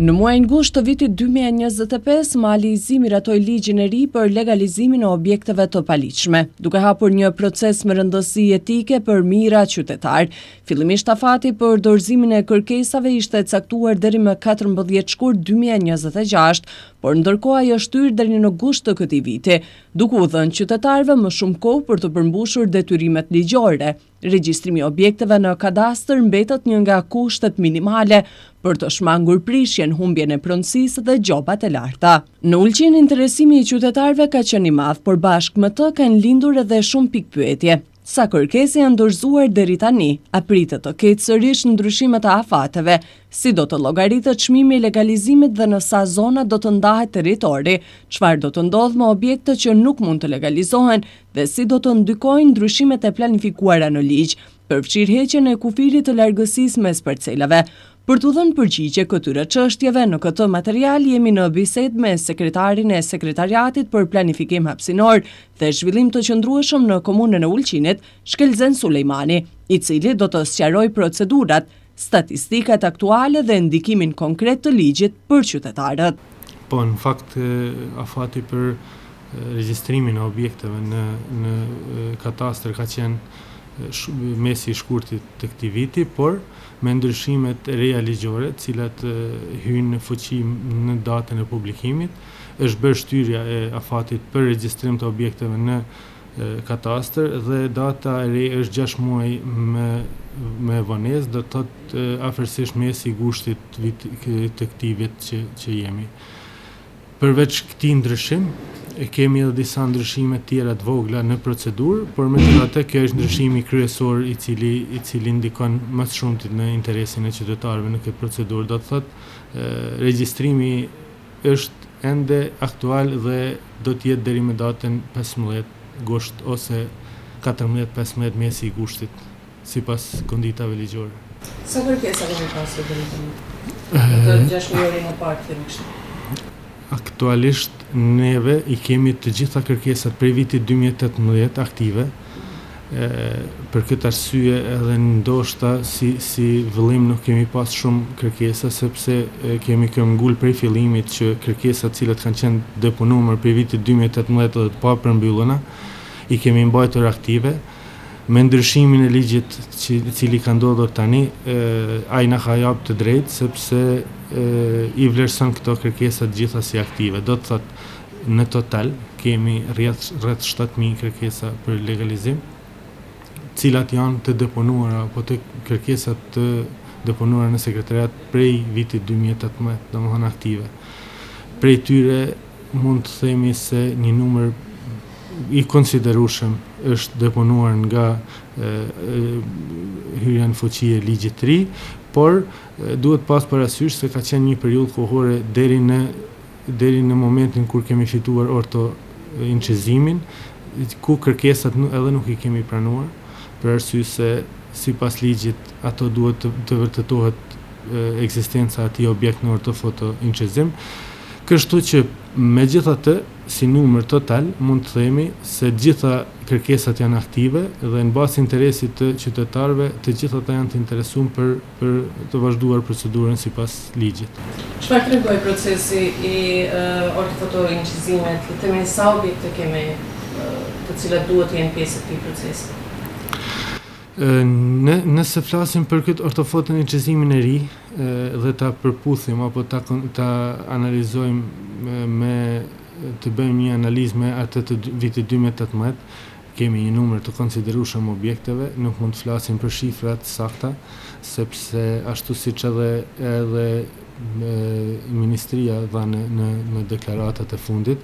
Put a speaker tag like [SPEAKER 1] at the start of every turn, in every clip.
[SPEAKER 1] Në muajin gusht të vitit 2025, Mali i Zi miratoi ligjin e ri për legalizimin e objekteve të paligjshme, duke hapur një proces me rëndësi etike për mijëra qytetar. Fillimisht afati për dorëzimin e kërkesave ishte caktuar deri më 14 shkurt 2026, por ndërkohë ai është hyrë deri në gusht të këtij viti, duke u dhënë qytetarëve më shumë kohë për të përmbushur detyrimet ligjore. Regjistrimi i objekteve në kadastër mbetet një nga kushtet minimale për të shmangur prishjen, humbjen e pronësisë dhe gjobat e larta. Në Ulqin interesimi i qytetarëve ka qenë i madh, por bashkë me të kanë lindur edhe shumë pikpyetje. Sa kërkesë janë dorëzuar deri tani? A pritet të ketë sërish ndryshimet e afateve? Si do të llogaritet çmimi i legalizimit dhe në sa zona do të ndahet territori? Çfarë do të ndodhë me objektet që nuk mund të legalizohen dhe si do të ndikojnë ndryshimet e planifikuara në ligj, përfshirë heqjen e kufirit të largësisë mes parcelave? Për të dhënë përgjigje këtyre çështjeve në këtë material jemi në bisedë me sekretarin e Sekretariatit për Planifikim Hapësinor dhe Zhvillim të Qëndrueshëm në Komunën e Ulqinit, Shkelzen Sulejmani, i cili do të sqarojë procedurat, statistikat aktuale dhe ndikimin konkret të ligjit për qytetarët.
[SPEAKER 2] Po, në fakt, afati për regjistrimin e objekteve në katastër ka qenë mesi i shkurtit të këtij viti, por me ndryshimet e reja ligjore, të cilat hyjnë në fuqi në datën e publikimit, është bërë shtyrja e afatit për regjistrim të objekteve në katastër dhe data e re është 6 muaj me vonesë, do të thotë afërsisht mesi i gushtit të këtij vit që jemi. Përveç këtij ndryshim, kemi edhe disa ndryshime tjera të vogla në procedurë, por megjithatë kjo është ndryshimi kryesor i cili ndikon më së shumti në interesin e qytetarëve në këtë procedurë. Do të thotë regjistrimi është ende aktual dhe do të jetë deri me datën 15 gusht ose 14-15 mesi i gushtit, sipas konditave ligjore.
[SPEAKER 1] Sa kërkesa kemi pasur deri tani? Të 6 muajin e parë fillimisht.
[SPEAKER 2] Aktualisht neve i kemi të gjitha kërkesat prej vitit 2018 aktive. Për këtë arsye edhe ndoshta si vëllim nuk kemi pas shumë kërkesa, sepse kemi këmbgul prej fillimit që kërkesat cilat kanë qenë deponuar prej vitit 2018 dhe të papërmbyllura i kemi mbajtur aktive. Me ndryshimin e ligjit i cili ka ndodhur tani, ai na ka jap të drejtë sepse i vlerëson këto kërkesa të gjitha si aktive. Do të thotë në total kemi rreth 7.000 kërkesa për legalizim, cilat janë të deponuara apo të kërkesat të deponuara në sekretariat prej vitit 2018, domethënë aktive. Prej tyre mund të themi se një numër i konsiderueshëm është deponuar nga hyrja në fuqi e ligjit të ri, por duhet pas parasysh se ka qenë një periudhë kohore deri në momentin kur kemi fituar orto-incizimin, ku kërkesat edhe nuk i kemi pranuar, për arsye se sipas ligjit ato duhet të vërtetohet ekzistenca e atij objekt në ortofoto-incizim. Kështu që megjithatë, si numër total, mund të themi se gjitha kërkesat janë aktive dhe në bazë interesit të qytetarëve, të gjitha ata janë të interesuar për të vazhduar procedurën sipas ligjit.
[SPEAKER 1] Çfarë tregoi procesi i ortofoto-incizimit? Themi sa objekte kemi të cilat duhet të jenë pjesë e këtij procesi?
[SPEAKER 2] Nëse flasim për këtë ortofoto-incizimin e ri dhe ta përputhim apo ta analizojmë të bëjmë një analizë me atë të vitit 2018, kemi një numër të konsiderueshëm objekteve, nuk mund të flasim për shifra të sakta, sepse ashtu siç edhe Ministria dha në deklaratat e fundit,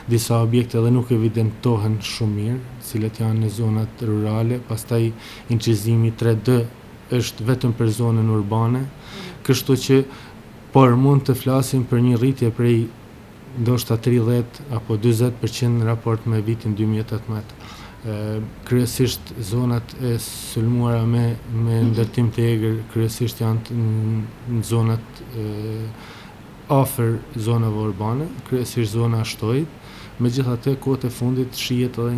[SPEAKER 2] disa objekte edhe nuk evidentohen shumë mirë, cilat janë në zonat rurale, pastaj incizimi 3D është vetëm për zonën urbane, kështu që por mund të flasim për një rritje prej ndoshta 30 apo 40% në raport me vitin 2018. Kryesisht zonat e sulmuara me ndërtim të egër kryesisht janë në zonat afër zonave urbane, kryesisht zona Shtojit. Megjithatë, kohët e fundit shihet edhe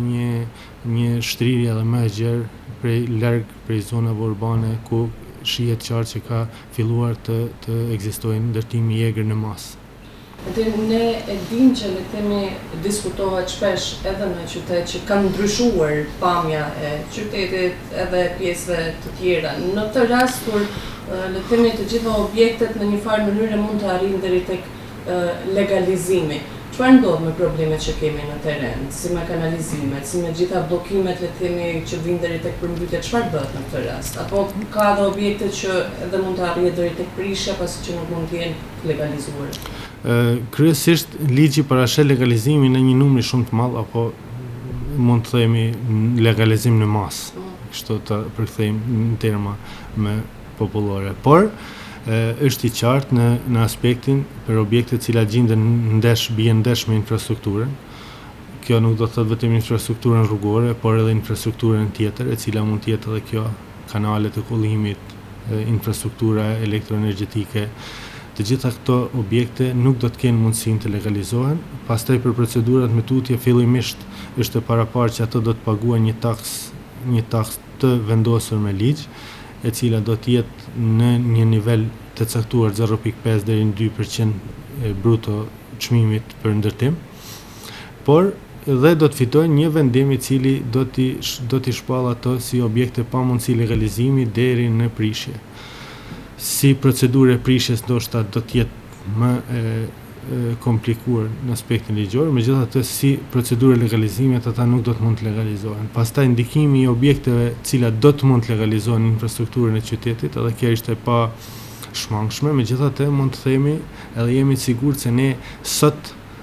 [SPEAKER 2] një shtrirje edhe më e gjerë larg prej zonave urbane ku shihet qartë që ka filluar të ekzistojë ndërtimi i egër në masë.
[SPEAKER 1] Ne e dim që le të themi diskutohet shpesh edhe në qytet që kanë ndryshuar pamja e qytetit edhe pjesëve të tjera. Në këtë rast kur le të themi të gjitha objektet në një farë mënyrë mund të arrijnë deri tek legalizimi. Çfarë ndodh me problemet që kemi në teren, si me kanalizimet, si me gjitha bllokimet le të themi që vijnë deri tek përmbytja, çfarë bëhet në këtë rast? Apo ka edhe objekte që edhe mund të arrihet deri tek prishja pasi që nuk mund të jenë legalizuar?
[SPEAKER 2] Kryesisht ligji parasheh legalizimin në një numër shumë të madh apo mund të themi legalizim në masë. Kështu ta përkthejmë në terma më popullore. Por është i qartë në aspektin për objektet cilat gjenden bien ndesh me infrastrukturën. Kjo nuk do të thotë vetëm infrastrukturën rrugore, por edhe infrastrukturën tjetër, e cila mund të jetë edhe kjo kanalet e kullimit, infrastruktura elektroenergjetike. Të gjitha këto objekte nuk do të kenë mundësinë të legalizohen. Pastaj për procedurat me tutje fillimisht është e paraparë që ato do të paguajnë një taks të vendosur me ligj, e cila do të jetë në një nivel të caktuar 0.5 deri në 2% bruto çmimit për ndërtim. Por dhe do të fitojnë një vendim i cili do t'i shpall ato si objekte pa mundësi legalizimi deri në prishje. Si procedurë e prishjes ndoshta do të jetë më komplikuar në aspektin ligjor, megjithatë si procedurë legalizimit ata nuk do të mund të legalizohen. Pastaj ndikimi i objekteve cilat do të mund të legalizohen në infrastrukturën e qytetit, edhe kjo ishte pa shmangshme, megjithatë mund të themi edhe jemi të sigurt se ne sot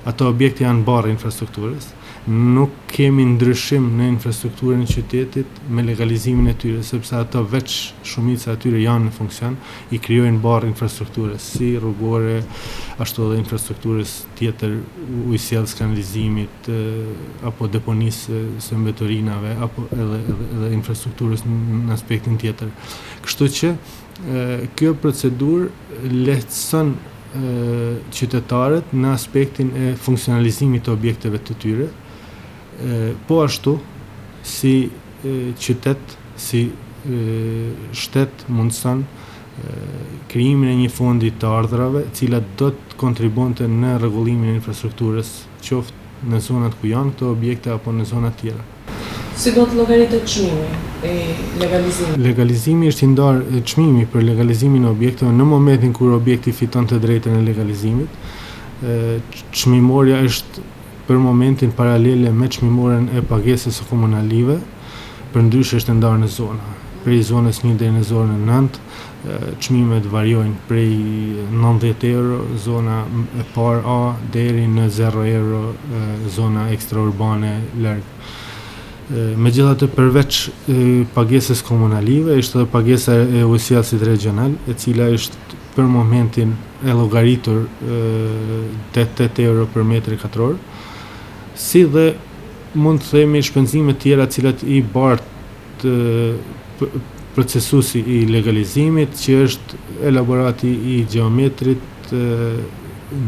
[SPEAKER 2] ato objekte janë barë infrastrukturës. Nuk kemi ndryshim në infrastrukturën e qytetit me legalizimin e tyre, sepse ato veç shumica e tyre janë në funksion, i krijojnë barë infrastrukturës, si rrugore, ashtu edhe infrastrukturës tjetër, ujësjellës, kanalizimit, apo deponisë së mbetorinave, apo edhe infrastrukturës në aspektin tjetër. Kështu që kjo procedurë lehtëson qytetarët në aspektin e funksionalizimit të objekteve të tyre, po ashtu si qytet, si shtet mundson krijimin e një fondi të ardhrave, cilat do të kontribonte në rregullimin e infrastrukturës, qoftë në zonat ku janë këto objekte apo në zona tjera.
[SPEAKER 1] Si do të llogaritet çmimi e legalizimit?
[SPEAKER 2] Legalizimi është i ndarë çmimi për legalizimin e objekteve në momentin kur objekti fiton të drejtën e legalizimit. Çmimorja është për momentin paralele me çmimorjen e pagesës së komunalive, përndryshe është ndarë në zona. Prej zonës 1 deri në zonën 9, çmimet variojnë prej 90 euro zona e parë A deri në 0 euro zona ekstraurbane larg. Megjithatë përveç pagesës komunalive është edhe pagesa e ujësjellësit regional, e cila është për momentin e llogaritur 8 euro për metër katror, si dhe mund të themi shpenzime tjera cilat i bart procesuesi i legalizimit, që është elaborati i gjeometrit,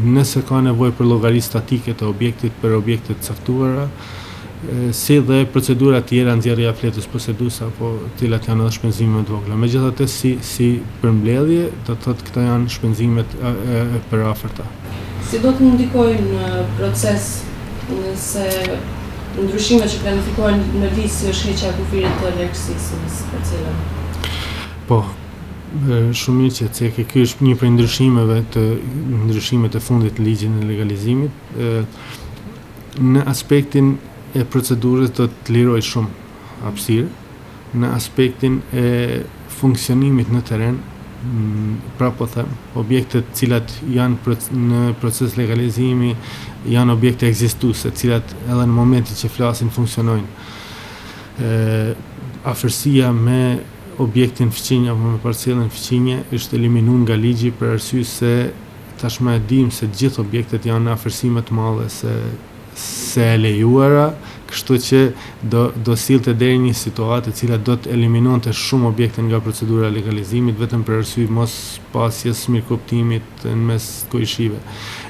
[SPEAKER 2] nëse ka nevojë për llogari statike të objektit për objekte të caktuara, si dhe procedura tjera nxjerrja fletës poseduese apo të cilat janë edhe shpenzime të vogla. Megjithatë si përmbledhje, do të thotë këto janë shpenzimet e përafërta.
[SPEAKER 1] Si do të ndikojnë në proces nëse ndryshimet që planifikohen në listë si është heqja e kufirit të largësisë së parcelave?
[SPEAKER 2] Po, shumë mirë që cekë, ky është një prej ndryshimet e fundit të ligjit të legalizimit. Në aspektin e procedurës do të liroj shumë hapësirë, në aspektin e funksionimit në teren, pra po them, objektet cilat janë në proces legalizimi janë objekte ekzistuese, cilat edhe në momentin që flasin funksionojnë. Afërsia me objektin fëqinje apo me parcelën fëqinje është eliminuar nga ligji për arsye se tashmë e dim se gjithë objektet janë në afërsi më të madhe se e lejuara, kështu që do sillte deri një situatë e cila do të eliminonte shumë objekte nga procedura e legalizimit vetëm për arsye mos pasjes mirëkuptimit në mes kojshive.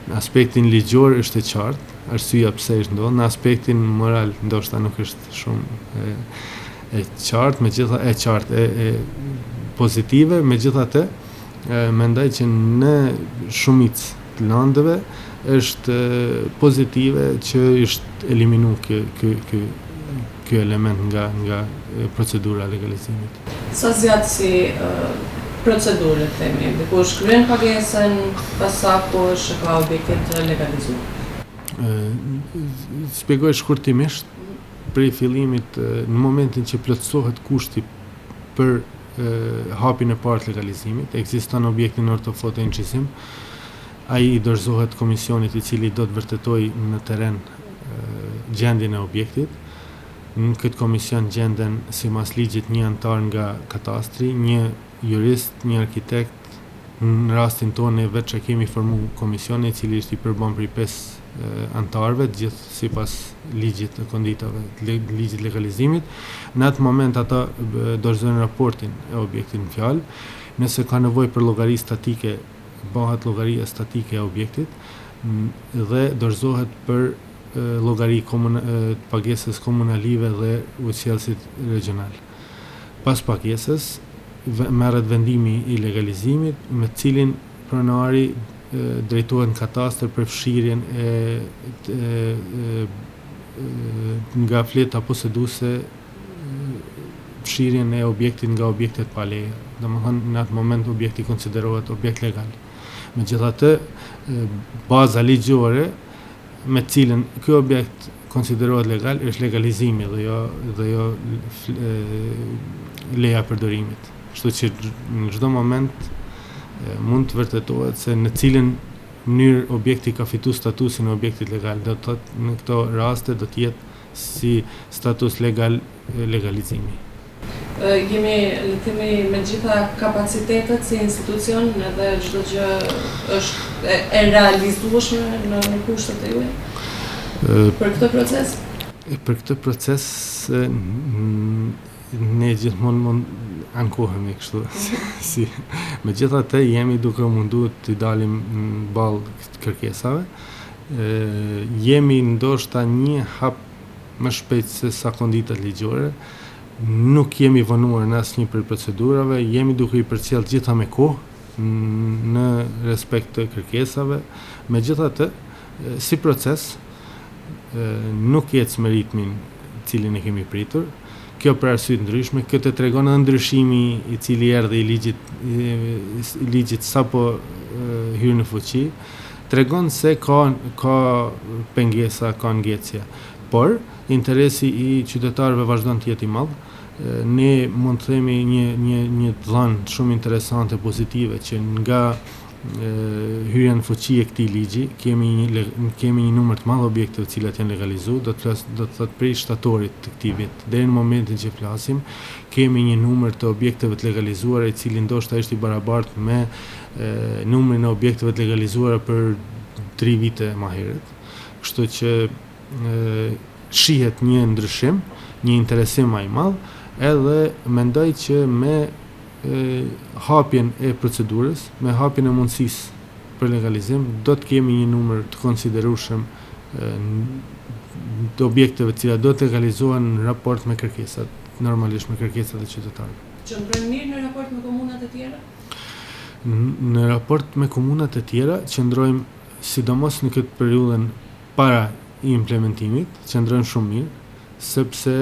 [SPEAKER 2] Në aspektin ligjor është e qartë, arsyeja pse është ndodhur, në aspektin moral ndoshta nuk është shumë e qartë, megjithatë pozitive, megjithatë mendoj që në shumicë të landeve është pozitive që është eliminu ky element nga procedura e legalizimit.
[SPEAKER 1] Sa zjatë si procedurë themi, dikush kryen pagesën, pasakosh ka objektin të legalizuar.
[SPEAKER 2] Shpjegoj shkurtimisht, prej fillimit, në momentin që plotësohet kushti për hapin e parë të legalizimit, ekziston objekti në ortofoto incisim, ai i dorëzohet komisionit i cili do të vërtetoj në terren gjendjen e objektit. Në këtë komision gjenden sipas ligjit një antar nga katastri, një jurist, një arkitekt. Në rastin tonë vetë që kemi formu komisioni i cili është i përbën prej 5 antarëve, gjithë sipas ligjit të konditave, ligjit legalizimit. Në atë moment ata dorëzojnë raportin e objektit në fjalë. Nëse ka nevojë për llogari statike, bëhet llogaria statike e objektit dhe dorëzohet për llogari pagesës komunalive dhe udhësjellësit regional. Pas pagesës merret vendimi i legalizimit me cilin pronari drejtohet në katastër për fshirjen nga fleta poseduese fshirjen e objektit nga objektet pa leje. Domethënë në atë moment objekti konsiderohet objekt legal. Megjithatë, baza ligjore me cilën ky objekt konsiderohet legal është legalizimi dhe jo leja përdorimit. Kështu që në çdo moment mund të vërtetohet se në cilën mënyrë objekti ka fituar statusin e objektit legal. Do të thotë në këto raste do të jetë si status legal legalizimi.
[SPEAKER 1] Jemi me gjitha kapacitetet si institucion edhe çdo gjë është e realizueshme në kushtet e juaj? Për këtë proces?
[SPEAKER 2] Për këtë proces ne gjithmonë mund ankohemi kështu. Megjithatë jemi duke munduar të dalim ballë kërkesave. Jemi ndoshta një hap më shpejt se sa konditat ligjore. Nuk jemi vonuar në asnjë prej procedurave, jemi duke i përcjell gjitha me kohë në respekt të kërkesave. Megjithatë, si proces nuk ecë me ritmin cilin e kemi pritur. Kjo për arsye të ndryshme, këtë tregon edhe ndryshimi i cili erdhi i ligjit sapo hyrë në fuqi, tregon se ka pengesa, ka ngecje. Por interesi i qytetarëve vazhdon të jetë i madh. Ne mund të themi një dhënë shumë interesante pozitive që nga hyrja në fuqi e këtij ligji kemi një numër të madh objekteve të cilat janë legalizuar, do të thotë prej shtatorit të këtij vit deri në momentin që flasim, kemi një numër të objekteve të legalizuara i cili ndoshta është i barabartë me numrin e objekteve të legalizuara për 3 vite më herët. Kështu që shihet një ndryshim, një interesim më i madh, edhe mendoj që me hapjen e procedurës, me hapjen e mundësisë për legalizim, do të kemi një numër të konsiderueshëm të objekteve të cilat do të legalizohen në raport me kërkesat, normalisht me kërkesat e qytetarëve.
[SPEAKER 1] Qëndrojmë mirë në raport me komunat e tjera?
[SPEAKER 2] Në raport me komunat e tjera qëndrojmë sidomos në këtë periudhën para implementimit, qëndrojmë shumë mirë, sepse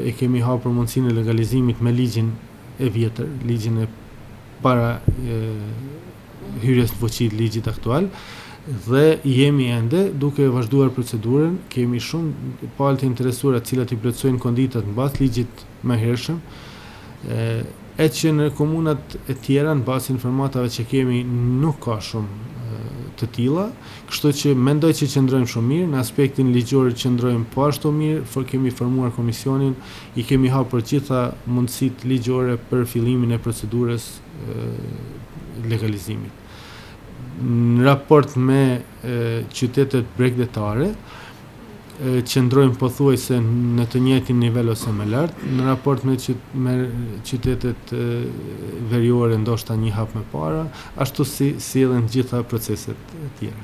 [SPEAKER 2] e kemi hapur mundësinë e legalizimit me ligjin e vjetër, ligjin e para hyrjes në fuqi të ligjit aktual, dhe jemi ende duke vazhduar procedurën, kemi shumë palë të interesuara të cilat i plotësojnë konditat mbas ligjit më hershëm, e që në komunat e tjera në bazë informatave që kemi nuk ka shumë të tilla, kështu që mendoj që qëndrojmë shumë mirë, në aspektin ligjor qëndrojmë po ashtu mirë, kemi formuar komisionin, i kemi hapur gjitha mundësitë ligjore për fillimin e procedurës legalizimit. Në raport me qytetet bregdetare, qëndrojmë pothuajse në të njëjtin nivel ose më lart, në raport me qytetet veriore ndoshta një hap më para, ashtu si sillen gjitha proceset e tjera.